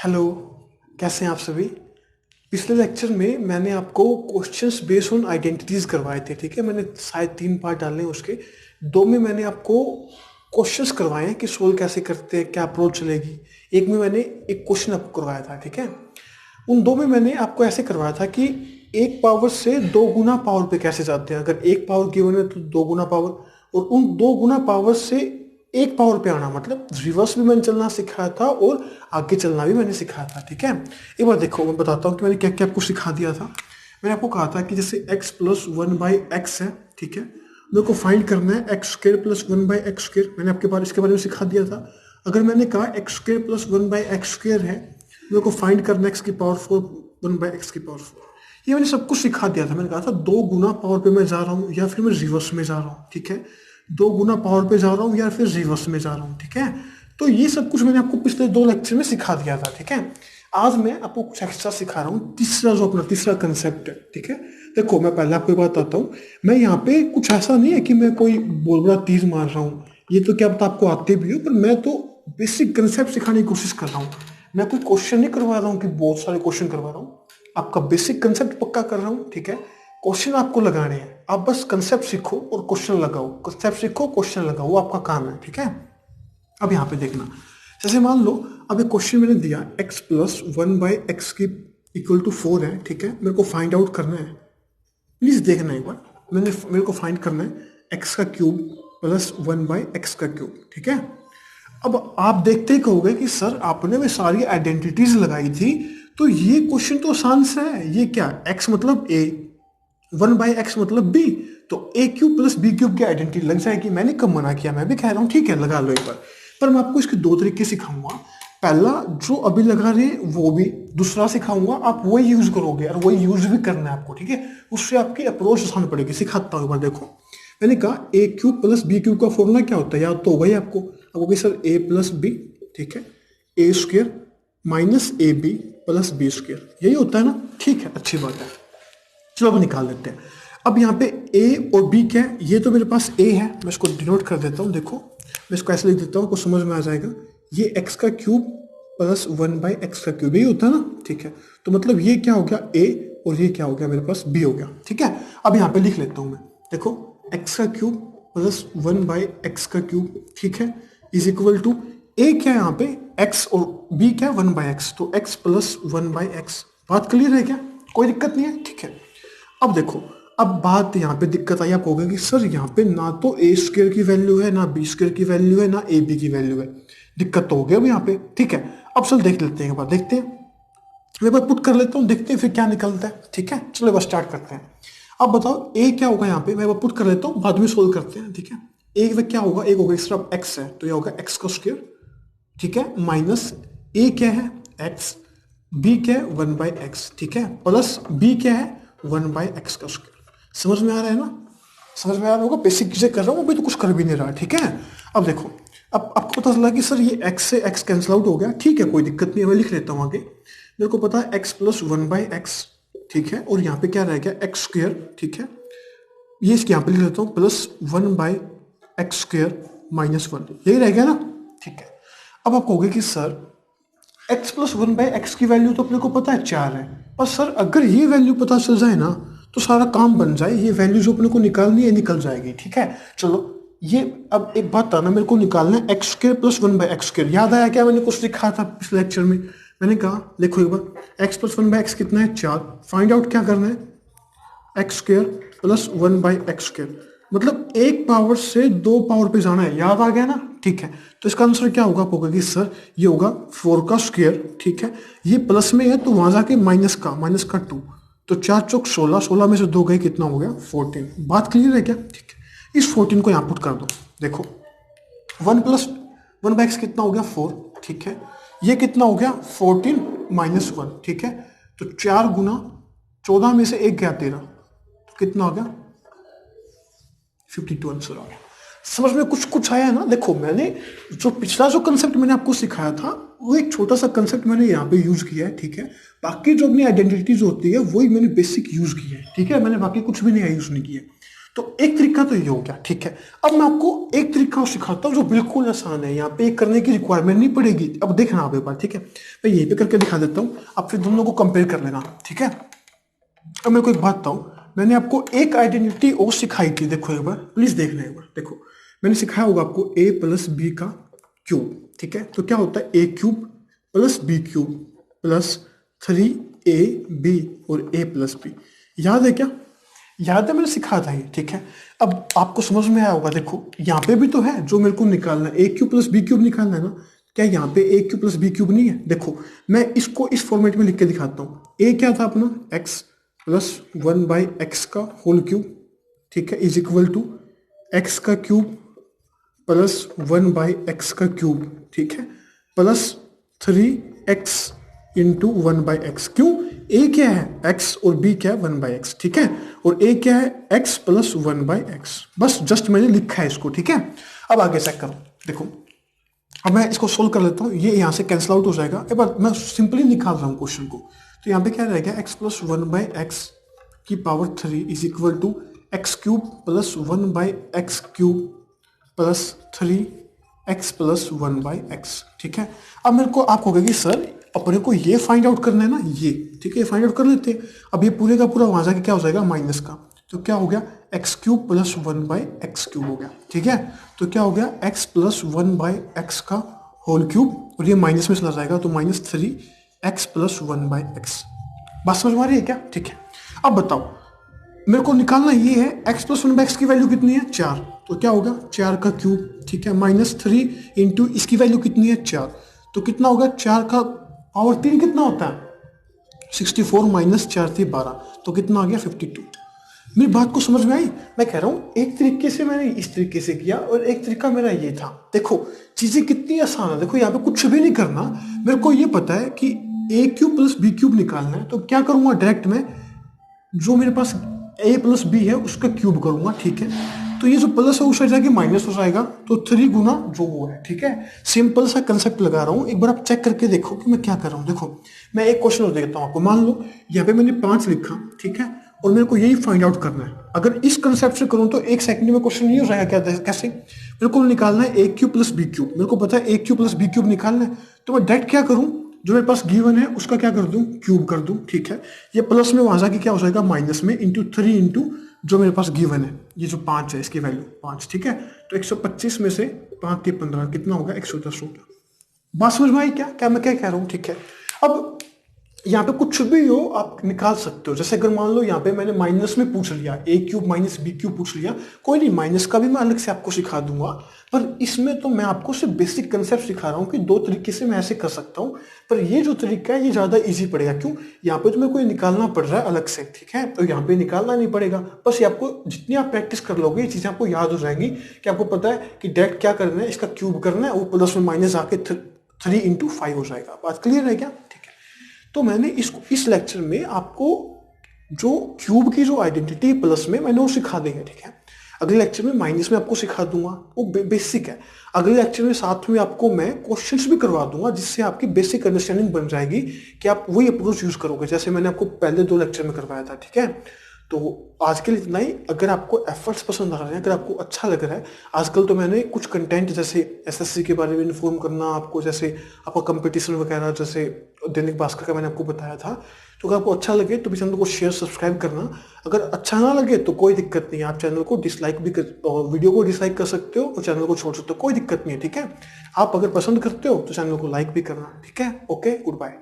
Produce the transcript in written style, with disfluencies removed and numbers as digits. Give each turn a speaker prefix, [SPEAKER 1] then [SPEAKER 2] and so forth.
[SPEAKER 1] Hello. कैसे हैं आप सभी। पिछले लेक्चर में मैंने आपको क्वेश्चंस बेस्ड ऑन आइडेंटिटीज करवाए थे, ठीक है। मैंने शायद 3 पार्ट डाले हैं उसके। दो में मैंने आपको क्वेश्चंस करवाए हैं कि सोल्व कैसे करते हैं, क्या अप्रोच चलेगी। एक में मैंने एक क्वेश्चन आपको करवाया था, ठीक है। उन दो में मैंने आपको ऐसे करवाया था कि एक पावर से दो गुना पावर पे कैसे जाते हैं। अगर एक पावर गिवन है तो दो गुना पावर, और उन दो गुना पावर से एक पावर पे आना, मतलब रिवर्स भी मैंने चलना सिखाया था और आगे चलना भी मैंने सिखाया था, ठीक है। एक बार देखो, मैं बताता हूँ कि मैंने क्या क्या आपको सिखा दिया था। मैंने आपको कहा था कि जैसे x plus one by x है, ठीक है। मेरे को फाइंड करना है X square plus one by X square. मैंने आपके बारे इसके बारे में सिखा दिया था। अगर मैंने कहा x square plus one by X square है, मेरे को फाइंड करना है एक्स की पावर 4 वन बाई एक्स की पावर 4। ये मैंने सब कुछ सिखा दिया था। मैंने कहा था दो गुना पावर पे मैं जा रहा हूँ या फिर मैं रिवर्स में जा रहा हूँ, ठीक है। दो गुना पावर पे जा रहा हूँ या फिर रिवर्स में जा रहा हूँ, ठीक है। तो ये सब कुछ मैंने आपको पिछले 2 लेक्चर में सिखा दिया था, ठीक है। आज मैं आपको कुछ एक्स्ट्रा सिखा रहा हूँ, तीसरा जो अपना तीसरा कंसेप्ट है, ठीक है। देखो, मैं पहले आपको बात बताता हूँ। मैं यहाँ पे कुछ ऐसा नहीं है कि मैं कोई बहुत बड़ा तीर मार रहा हूँ। ये तो क्या पता आपको आते भी हो, पर मैं तो बेसिक कंसेप्ट सिखाने की कोशिश कर रहा हूँ। मैं कोई क्वेश्चन नहीं करवा रहा हूँ कि बहुत सारे क्वेश्चन करवा रहा हूँ। आपका बेसिक कंसेप्ट पक्का कर रहा हूँ, ठीक है। क्वेश्चन आपको लगाने हैं, आप बस कंसेप्ट सीखो और क्वेश्चन लगाओ। कंसेप्ट सीखो, क्वेश्चन लगाओ, वो आपका काम है, ठीक है। अब यहाँ पे देखना, जैसे मान लो अब एक क्वेश्चन मैंने दिया x plus one by x की इक्वल टू 4 है, ठीक है। मेरे को फाइंड आउट करना है, प्लीज देखना एक बार। मेरे को फाइंड करना है एक्स का cube plus one by x का क्यूब, ठीक है। अब आप देखते ही कहोगे कि सर आपने में सारी आइडेंटिटीज लगाई थी, तो ये क्वेश्चन तो आसान सा है। ये क्या, x मतलब a, वन बाई एक्स मतलब b, तो ए क्यूब प्लस बी क्यूब की आइडेंटिटी लग जाएगी। मैंने कब मना किया, मैं भी कह रहा हूँ ठीक है लगा लो एक बार। पर मैं आपको इसके दो तरीके सिखाऊंगा। पहला जो अभी लगा रहे वो भी, दूसरा सिखाऊंगा, आप वही यूज करोगे और वही यूज भी करना है आपको, ठीक है। उससे आपकी अप्रोच आसान पड़ेगी। सिखाता हूँ एक बार, देखो। मैंने कहा ए क्यूब प्लस बी क्यूब का फॉर्मूला क्या होता है, याद तो वही आपको। अब सर ए प्लस बी, ठीक है, A square minus A B plus B square, यही होता है ना, ठीक है, अच्छी बात है। चलो अब निकाल लेते हैं। अब यहाँ पे a और b क्या है, ये तो मेरे पास a है, मैं इसको डिनोट कर देता हूँ। देखो, मैं इसको ऐसे लिख देता हूँ, आपको समझ में आ जाएगा। ये x का cube plus one by x का क्यूब, यही होता है ना, ठीक है। तो मतलब ये क्या हो गया a, और ये क्या हो गया मेरे पास b हो गया, ठीक है। अब यहाँ पे लिख लेता हूँ मैं, देखो, x का cube plus one by x का क्यूब, ठीक है, इज इक्वल टू a क्या है यहाँ पे x और b क्या है वन बाई एक्स, तो x plus one by x. बात क्लियर है क्या, कोई दिक्कत नहीं है, ठीक है। अब देखो, अब बात यहाँ पे दिक्कत आई, आप कहोगे कि सर यहाँ पे ना तो ए स्क्र की वैल्यू है, ना बी स्क्र की वैल्यू है, ना ए बी की वैल्यू है। दिक्कत तो हो गया अब यहाँ पे, ठीक है। अब चल देख लेते हैं, एक बार देखते हैं। मैं एक बार पुट कर लेता हूँ, देखते हैं फिर क्या निकलता है, ठीक है। चलो एक बार स्टार्ट करते हैं। अब बताओ ए क्या होगा यहाँ पे, मैं एक बार पुट कर लेता हूँ, बाद में सोल्व करते हैं, ठीक है। ए में क्या होगा, एक होगा, इस तरफ एक्स है तो यह होगा एक्स का स्क्र, ठीक है, माइनस ए क्या है एक्स, बी क्या है वन बाई एक्स, ठीक है, प्लस बी क्या है वन बाई एक्स का स्क्वायर। समझ में आ रहा है ना, समझ में आ रहा होगा। बेसिक चीजें कर रहा हूँ, अभी तो कुछ कर भी नहीं रहा, ठीक है। अब देखो, अब आपको पता चला कि सर ये x से x कैंसिल आउट हो गया, ठीक है, कोई दिक्कत नहीं है, मैं लिख लेता हूँ आगे। मेरे को पता है x plus one by x, ठीक है, और यहाँ पे क्या रह गया एक्स स्क्र, ठीक है। ये इसके यहाँ पे लिख लेता हूँ plus one by X square minus one, यही रह गया ना, ठीक है। अब आप कहोगे कि sir x plus one by x की वैल्यू तो अपने को पता है 4 है, और सर अगर ये वैल्यू पता चल जाए ना तो सारा काम बन जाए। ये वैल्यू जो अपने को निकालनी है निकल जाएगी, ठीक है। चलो ये, अब एक बात था ना, मेरे को निकालना है X square plus one by X square. याद आया क्या, मैंने कुछ लिखा था पिछले लेक्चर में। मैंने कहा देखो एक बार, X plus one by X कितना है 4, फाइंड आउट क्या करना है X square plus one by X square, मतलब एक पावर से दो पावर पे जाना है, याद आ गया ना, ठीक है। तो इसका आंसर क्या होगा, होगा कि सर ये होगा 4 का स्क्वायर, ठीक है। ये प्लस में है तो वहां जाके माइनस का 2, तो 4 चौक 16, 16 में से 2 गए, कितना हो गया 14। बात क्लियर है क्या, ठीक है। इस 14 को यहाँ पुट कर दो, देखो 1 प्लस वन बाई एक्स कितना हो गया 4, ठीक है। ये कितना हो गया 14 माइनस 1, ठीक है। तो 4 गुना 14 में से 1 गया 13, तो कितना हो गया 52 आंसर आ गया। समझ में कुछ कुछ आया है ना। देखो, मैंने जो पिछला जो कंसेप्ट मैंने आपको सिखाया था वो एक छोटा सा कंसेप्ट मैंने यहाँ पे यूज किया है, ठीक है। बाकी जो अपनी आइडेंटिटीज होती है वही मैंने बेसिक यूज किया है, ठीक है। मैंने बाकी कुछ भी नहीं यूज नहीं किया। तो एक तरीका तो ये हो गया, ठीक है। अब मैं आपको एक तरीका और सिखाता हूँ जो बिल्कुल आसान है, यहाँ पे करने की रिक्वायरमेंट नहीं पड़ेगी। अब देखना आप एक बार, ठीक है, मैं यहीं पे करके दिखा देता हूँ, आप फिर दोनों को कंपेयर कर लेना, ठीक है। अब मेरे को एक बात बताऊँ, मैंने आपको एक आइडेंटिटी और सिखाई थी, देखो एक बार प्लीज देखना एक बार, देखो मैंने सिखाया होगा आपको a प्लस बी का क्यूब, ठीक है। तो क्या होता है a cube plus B cube plus 3ab और a प्लस बी, याद है क्या? याद है, मैंने सिखाया था ये, ठीक है। अब आपको समझ में आया होगा, देखो यहाँ पे भी तो है जो मेरे को निकालना है, a cube plus B cube निकालना है ना। क्या यहाँ पे a cube plus B cube नहीं है? देखो मैं इसको इस फॉर्मेट में लिख के दिखाता हूँ। a क्या था अपना, x प्लस 1/x का होल क्यूब, ठीक है, इज इक्वल टू x का क्यूब प्लस 1/x का क्यूब, ठीक है, प्लस 3x इंटू 1/x। क्यों? a क्या है x और b क्या है 1/x, ठीक है, और a क्या है x प्लस 1/x। बस जस्ट मैंने लिखा है इसको, ठीक है। अब आगे चेक करो, देखो अब मैं इसको सोल्व कर लेता हूँ, ये यहाँ से कैंसिल आउट हो जाएगा। एक बार मैं सिंपली निकाल रहा हूँ क्वेश्चन को, तो यहाँ पे क्या रहेगा, x प्लस 1/x की power 3 is equal to x cube plus 1/x cube plus 3x plus 1/x, ठीक है। अब मेरे को आप कहोगे कि सर अपने को ये फाइंड आउट करना है ना, ये ठीक है, फाइंड आउट कर लेते हैं। अब ये पूरे का पूरा वहां जाके क्या हो जाएगा, माइनस का, तो क्या हो गया x cube plus 1/x cube हो गया, ठीक है। तो क्या हो गया x प्लस 1/x का होल क्यूब, और ये माइनस में चला जाएगा, तो माइनस 3x प्लस 1/x। बात समझ में आ रही है क्या? ठीक है। अब बताओ मेरे को निकालना ये है x प्लस 1/x की वैल्यू कितनी है, 4, तो क्या होगा 4 का क्यूब, ठीक है, माइनस 3 इंटू इसकी वैल्यू कितनी है 4, तो कितना होगा 4 का पावर 3 कितना होता है 64 माइनस 4 थी 12, तो कितना आ गया 52। मेरी बात को समझ में आई? मैं कह रहा हूँ एक तरीके से मैंने इस तरीके से किया और एक तरीका मेरा ये था। देखो चीजें कितनी आसान है, देखो यहाँ पे कुछ भी नहीं करना, मेरे को ये पता है कि a cube plus B cube निकालना है, तो क्या करूंगा डायरेक्ट में जो मेरे पास a प्लस बी है उसका क्यूब करूंगा, ठीक है। तो ये जो प्लस है उस साइड जाके माइनस हो जाएगा, तो 3 गुना जो वो है, ठीक है। सिंपल सा कंसेप्ट लगा रहा हूँ, एक बार आप चेक करके देखो कि मैं क्या कर रहा हूँ। देखो मैं एक क्वेश्चन और देता हूँ आपको, मान लो यहाँ पे मैंने 5 लिखा, ठीक है, और मेरे को यही फाइंड आउट करना है। अगर इस कंसेप्ट से करूँ तो एक सेकंड में क्वेश्चन नहीं हो जाएगा क्या? कैसे? मेरे को निकालना है a cube plus B cube, मेरे को पता है a cube plus B cube निकालना है, तो मैं डायरेक्ट क्या करूँ, जो मेरे पास गिवन है उसका क्या कर दूं, क्यूब कर दूं, ठीक है। ये प्लस में वहां जाके क्या हो जाएगा माइनस में, इंटू 3 इंटू जो मेरे पास गिवन है, ये जो 5 है इसकी वैल्यू 5, ठीक है। तो 125 में से 5 के 15 कितना होगा 110 होगा। बात समझ में आई क्या? क्या मैं क्या कह रहा हूँ, ठीक है। अब यहाँ पे कुछ भी हो आप निकाल सकते हो, जैसे अगर मान लो यहाँ पे मैंने माइनस में पूछ लिया a cube minus B cube पूछ लिया, कोई नहीं, माइनस का भी मैं अलग से आपको सिखा दूंगा, पर इसमें तो मैं आपको सिर्फ बेसिक कंसेप्ट सिखा रहा हूँ कि 2 तरीके से मैं ऐसे कर सकता हूँ, पर ये जो तरीका है ये ज्यादा इजी पड़ेगा। क्यों? यहाँ पे तो मेरे को ये निकालना पड़ रहा है अलग से, ठीक है, तो यहाँ पे निकालना नहीं पड़ेगा, बस ये आपको जितनी आप प्रैक्टिस कर लोगे ये चीजें आपको याद हो जाएंगी कि आपको पता है कि डायरेक्ट क्या करना है, इसका क्यूब करना है, वो प्लस में माइनस आके 3 इंटू 5 हो जाएगा। बात क्लियर है क्या? ठीक है। तो मैंने इस लेक्चर में आपको जो क्यूब की जो आइडेंटिटी प्लस में मैंने वो सिखा देंगे, ठीक है। अगले लेक्चर में माइनस में आपको सिखा दूंगा, वो बेसिक है। अगले लेक्चर में साथ में आपको मैं क्वेश्चंस भी करवा दूंगा, जिससे आपकी बेसिक अंडरस्टैंडिंग बन जाएगी कि आप वही अप्रोच यूज करोगे जैसे मैंने आपको पहले 2 लेक्चर में करवाया था, ठीक है। तो आज के लिए इतना ही। अगर आपको एफर्ट्स पसंद आ रहे हैं, अगर आपको अच्छा लग रहा है, आजकल तो मैंने कुछ कंटेंट जैसे एसएससी के बारे में इन्फॉर्म करना आपको, जैसे आपका कंपटीशन वगैरह, जैसे दैनिक भास्कर का मैंने आपको बताया था, तो अगर आपको अच्छा लगे तो भी चैनल को शेयर सब्सक्राइब करना। अगर अच्छा ना लगे तो कोई दिक्कत नहीं है, आप चैनल को डिसलाइक भी वीडियो को डिसलाइक कर सकते हो और चैनल को छोड़ सकते हो, कोई दिक्कत नहीं है, ठीक है। आप अगर पसंद करते हो तो चैनल को लाइक भी करना, ठीक है। Okay, good bye.